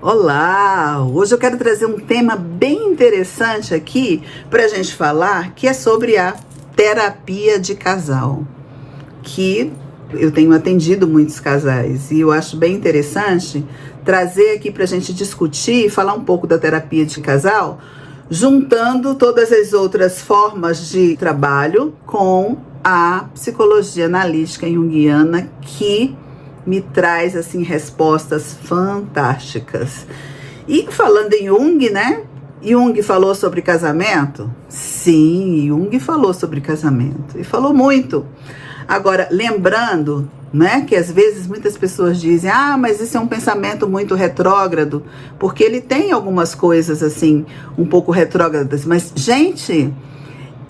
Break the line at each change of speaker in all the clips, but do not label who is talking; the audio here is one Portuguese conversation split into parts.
Olá! Hoje eu quero trazer um tema bem interessante aqui para a gente falar, que é sobre a terapia de casal, que eu tenho atendido muitos casais e eu acho bem interessante trazer aqui para a gente discutir e falar um pouco da terapia de casal, juntando todas as outras formas de trabalho com a psicologia analítica junguiana, que me traz, assim, respostas fantásticas. E falando em Jung, né? Jung falou sobre casamento? Sim, Jung falou sobre casamento. E falou muito. Agora, lembrando, né, que às vezes muitas pessoas dizem, mas isso é um pensamento muito retrógrado, porque ele tem algumas coisas, assim, um pouco retrógradas. Mas, gente,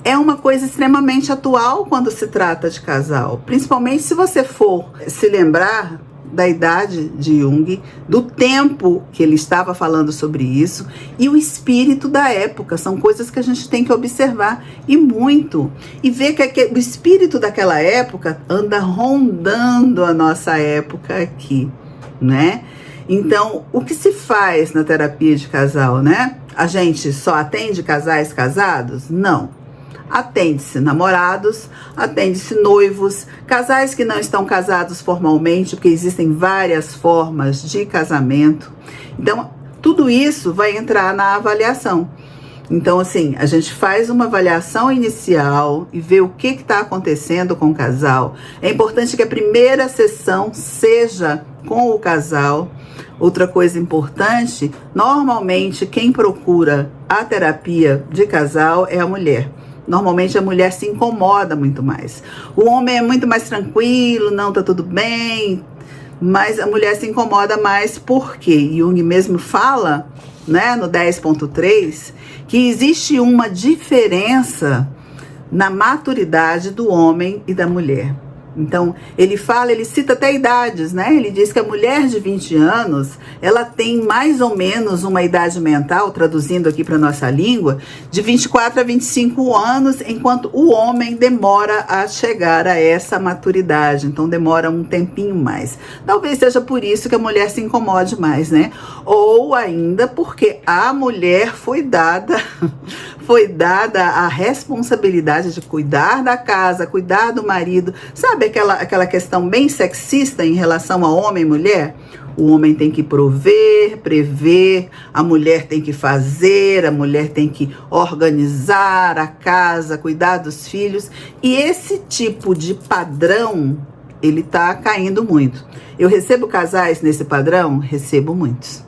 é uma coisa extremamente atual quando se trata de casal, principalmente se você for se lembrar da idade de Jung, do tempo que ele estava falando sobre isso e o espírito da época. São coisas que a gente tem que observar e muito, e ver que o espírito daquela época anda rondando a nossa época aqui, né? Então, o que se faz na terapia de casal, né? A gente só atende casais casados? Não. Atende-se namorados, atende-se noivos, casais que não estão casados formalmente, porque existem várias formas de casamento. Então, tudo isso vai entrar na avaliação. Então, assim, a gente faz uma avaliação inicial e vê o que está acontecendo com o casal. É importante que a primeira sessão seja com o casal. Outra coisa importante, normalmente quem procura a terapia de casal é a mulher. Normalmente a mulher se incomoda muito mais. O homem é muito mais tranquilo, não, tá tudo bem, mas a mulher se incomoda mais porque Jung mesmo fala, né, no 10.3, que existe uma diferença na maturidade do homem e da mulher. Então, ele cita até idades, né? Ele diz que a mulher de 20 anos, ela tem mais ou menos uma idade mental, traduzindo aqui para nossa língua, de 24 a 25 anos, enquanto o homem demora a chegar a essa maturidade. Então, demora um tempinho mais. Talvez seja por isso que a mulher se incomode mais, né? Ou ainda porque a mulher foi dada a responsabilidade de cuidar da casa, cuidar do marido. Sabe aquela questão bem sexista em relação a homem e mulher? O homem tem que prover, prever, a mulher tem que fazer, a mulher tem que organizar a casa, cuidar dos filhos. E esse tipo de padrão, ele está caindo muito. Eu recebo casais nesse padrão? Recebo muitos.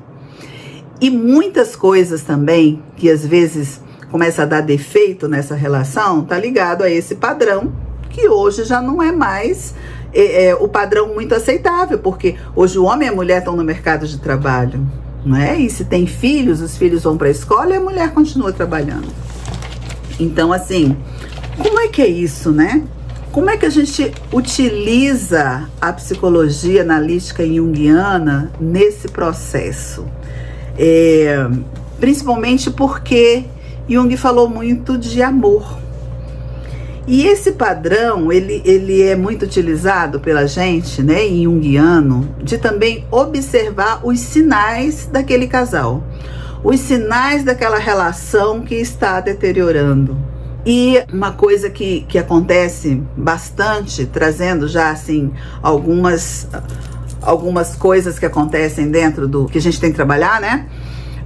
E muitas coisas também, que às vezes começa a dar defeito nessa relação, tá ligado a esse padrão, que hoje já não é mais o padrão muito aceitável, porque hoje o homem e a mulher estão no mercado de trabalho, não é? E se tem filhos, os filhos vão para a escola e a mulher continua trabalhando. Então, assim, como é que é isso, né? Como é que a gente utiliza a psicologia analítica junguiana nesse processo? Principalmente porque Jung falou muito de amor. E esse padrão, ele é muito utilizado pela gente, né, em junguiano, de também observar os sinais daquele casal. Os sinais daquela relação que está deteriorando. E uma coisa que acontece bastante, trazendo já, assim, algumas coisas que acontecem dentro do que a gente tem que trabalhar, né?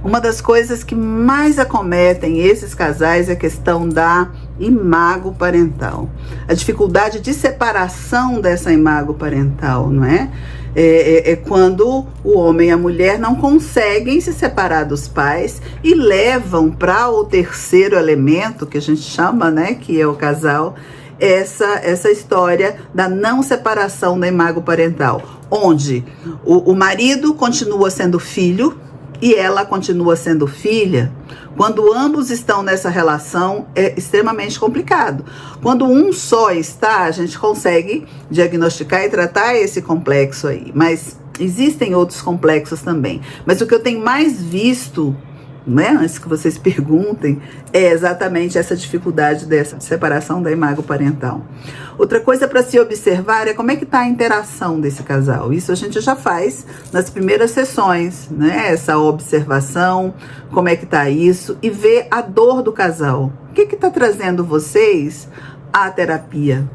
Uma das coisas que mais acometem esses casais é a questão da imago parental. A dificuldade de separação dessa imago parental, não é? É quando o homem e a mulher não conseguem se separar dos pais e levam para o terceiro elemento, que a gente chama, né, que é o casal, essa história da não separação da imago parental, onde o marido continua sendo filho, e ela continua sendo filha. Quando ambos estão nessa relação, é extremamente complicado. Quando um só está, a gente consegue diagnosticar e tratar esse complexo aí. Mas existem outros complexos também. Mas o que eu tenho mais visto né, antes que vocês perguntem, é exatamente essa dificuldade dessa separação da imago parental. Outra coisa para se observar é como é que está a interação desse casal. Isso a gente já faz nas primeiras sessões, né? Essa observação, como é que está isso, e ver a dor do casal. O que está trazendo vocês à terapia?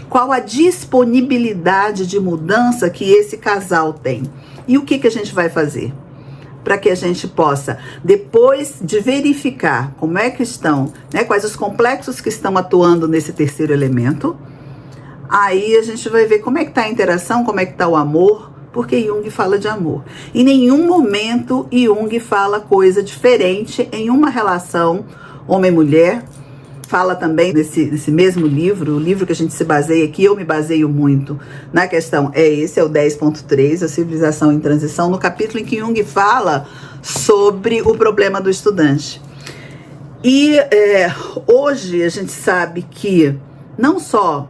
Qual a disponibilidade de mudança que esse casal tem? E o que a gente vai fazer? Para que a gente possa, depois de verificar como é que estão, né, quais os complexos que estão atuando nesse terceiro elemento, aí a gente vai ver como é que está a interação, como é que está o amor, porque Jung fala de amor. Em nenhum momento Jung fala coisa diferente em uma relação homem-mulher. Fala também nesse mesmo livro, o livro que a gente se baseia aqui, eu me baseio muito na questão, é o 10.3, a civilização em transição, no capítulo em que Jung fala sobre o problema do estudante. E hoje a gente sabe que não só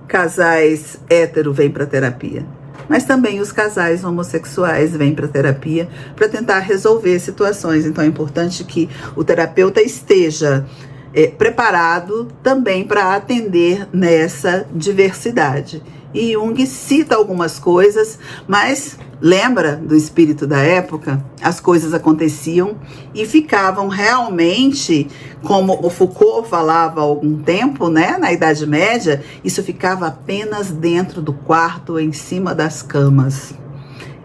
casais hétero vêm para terapia, mas também os casais homossexuais vêm para terapia para tentar resolver situações. Então é importante que o terapeuta esteja preparado também para atender nessa diversidade. E Jung cita algumas coisas, mas lembra do espírito da época? As coisas aconteciam e ficavam realmente, como o Foucault falava há algum tempo, né, na Idade Média, isso ficava apenas dentro do quarto, em cima das camas.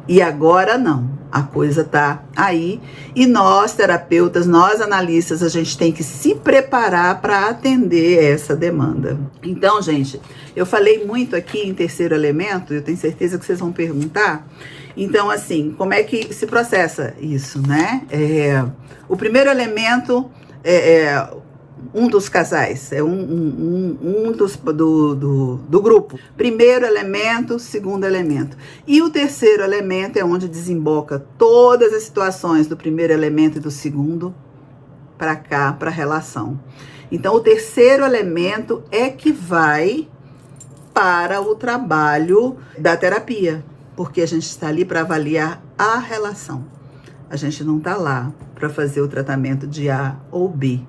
E agora não, a coisa tá aí e nós terapeutas, nós analistas, a gente tem que se preparar para atender essa demanda. Então, gente, eu falei muito aqui em terceiro elemento, eu tenho certeza que vocês vão perguntar. Então, assim, como é que se processa isso, né? O primeiro elemento um dos casais, do grupo. Primeiro elemento, segundo elemento. E o terceiro elemento é onde desemboca todas as situações do primeiro elemento e do segundo para cá, para a relação. Então, o terceiro elemento é que vai para o trabalho da terapia, porque a gente está ali para avaliar a relação. A gente não está lá para fazer o tratamento de A ou B.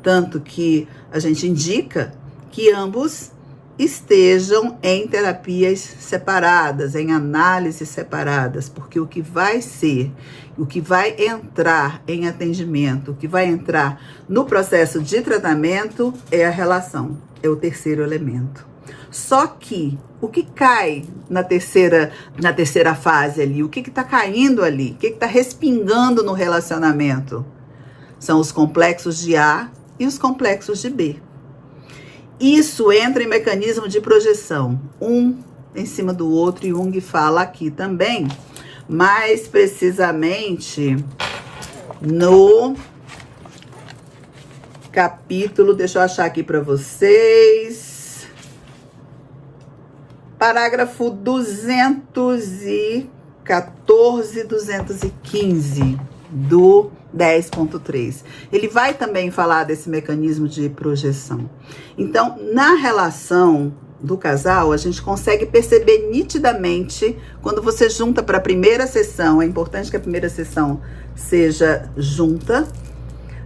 Tanto que a gente indica que ambos estejam em terapias separadas, em análises separadas, porque o que vai entrar em atendimento, o que vai entrar no processo de tratamento é a relação, é o terceiro elemento. Só que o que cai na terceira fase ali, o que está caindo ali, o que está respingando no relacionamento? São os complexos de A e os complexos de B. Isso entra em mecanismo de projeção, um em cima do outro, e Jung fala aqui também, mais precisamente no capítulo, deixa eu achar aqui para vocês, parágrafo 214, 215 do 10.3. Ele vai também falar desse mecanismo de projeção. Então, na relação do casal, a gente consegue perceber nitidamente quando você junta para a primeira sessão. É importante que a primeira sessão seja junta,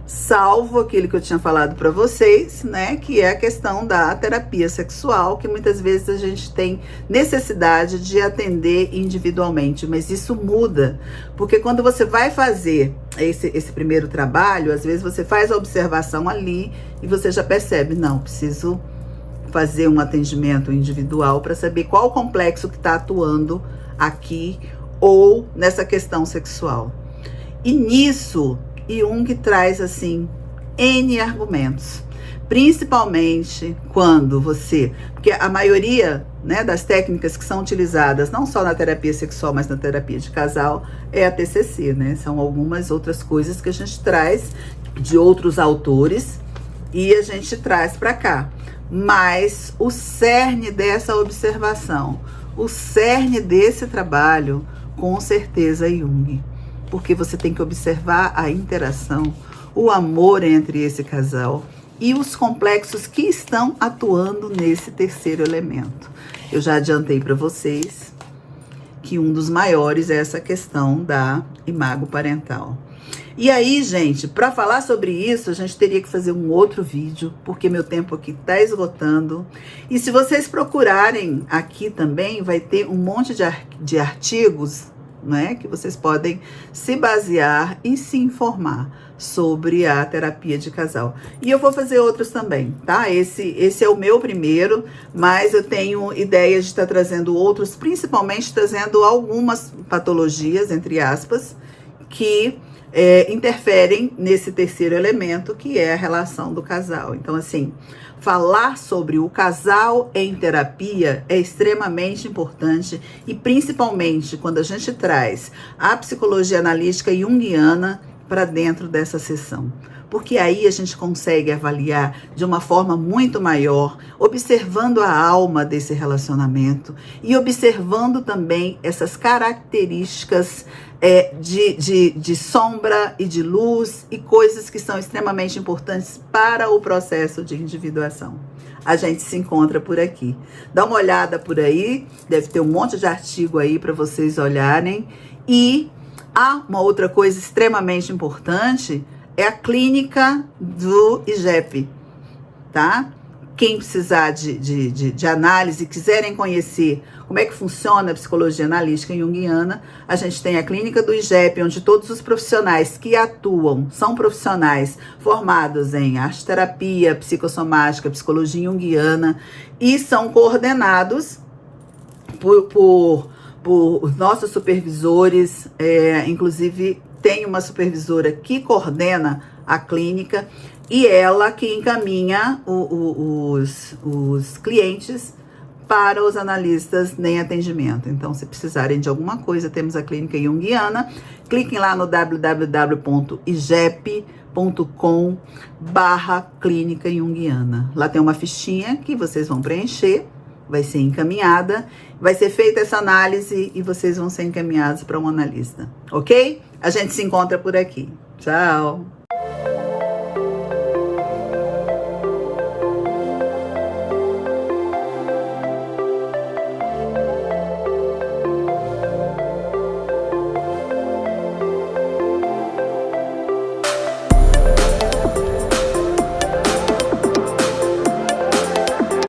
salvo aquilo que eu tinha falado para vocês, né, que é a questão da terapia sexual, que muitas vezes a gente tem necessidade de atender individualmente, mas isso muda, porque quando você vai fazer esse primeiro trabalho, às vezes você faz a observação ali e você já percebe, não, preciso fazer um atendimento individual para saber qual o complexo que está atuando aqui ou nessa questão sexual. E nisso, Jung traz, assim, N argumentos, principalmente quando porque a maioria, né, das técnicas que são utilizadas, não só na terapia sexual, mas na terapia de casal, é a TCC, né, são algumas outras coisas que a gente traz de outros autores e a gente traz para cá, mas o cerne dessa observação, o cerne desse trabalho, com certeza é Jung. Porque você tem que observar a interação, o amor entre esse casal e os complexos que estão atuando nesse terceiro elemento. Eu já adiantei para vocês que que um dos maiores é essa questão da imago parental. E aí, gente, para falar sobre isso, a gente teria que fazer um outro vídeo, porque meu tempo aqui está esgotando. E se vocês procurarem aqui também, vai ter um monte de artigos, né, que vocês podem se basear e se informar sobre a terapia de casal. E eu vou fazer outros também, tá? Esse é o meu primeiro, mas eu tenho ideia de estar trazendo outros, principalmente trazendo algumas patologias, entre aspas, que interferem nesse terceiro elemento, que é a relação do casal. Então, assim, falar sobre o casal em terapia é extremamente importante, e principalmente quando a gente traz a psicologia analítica junguiana para dentro dessa sessão. Porque aí a gente consegue avaliar de uma forma muito maior, observando a alma desse relacionamento e observando também essas características de sombra e de luz e coisas que são extremamente importantes para o processo de individuação. A gente se encontra por aqui. Dá uma olhada por aí, deve ter um monte de artigo aí para vocês olharem. E há uma outra coisa extremamente importante, é a clínica do IGEP, tá? Quem precisar de análise, quiserem conhecer como é que funciona a psicologia analítica junguiana, a gente tem a clínica do IGEP, onde todos os profissionais que atuam são profissionais formados em arte-terapia, psicossomática, psicologia junguiana, e são coordenados por nossos supervisores, inclusive tem uma supervisora que coordena a clínica e ela que encaminha os clientes para os analistas em atendimento. Então, se precisarem de alguma coisa, temos a clínica junguiana. Cliquem lá no www.igep.com/clínica junguiana. Lá tem uma fichinha que vocês vão preencher, vai ser encaminhada, vai ser feita essa análise e vocês vão ser encaminhados para um analista, ok? A gente se encontra por aqui. Tchau!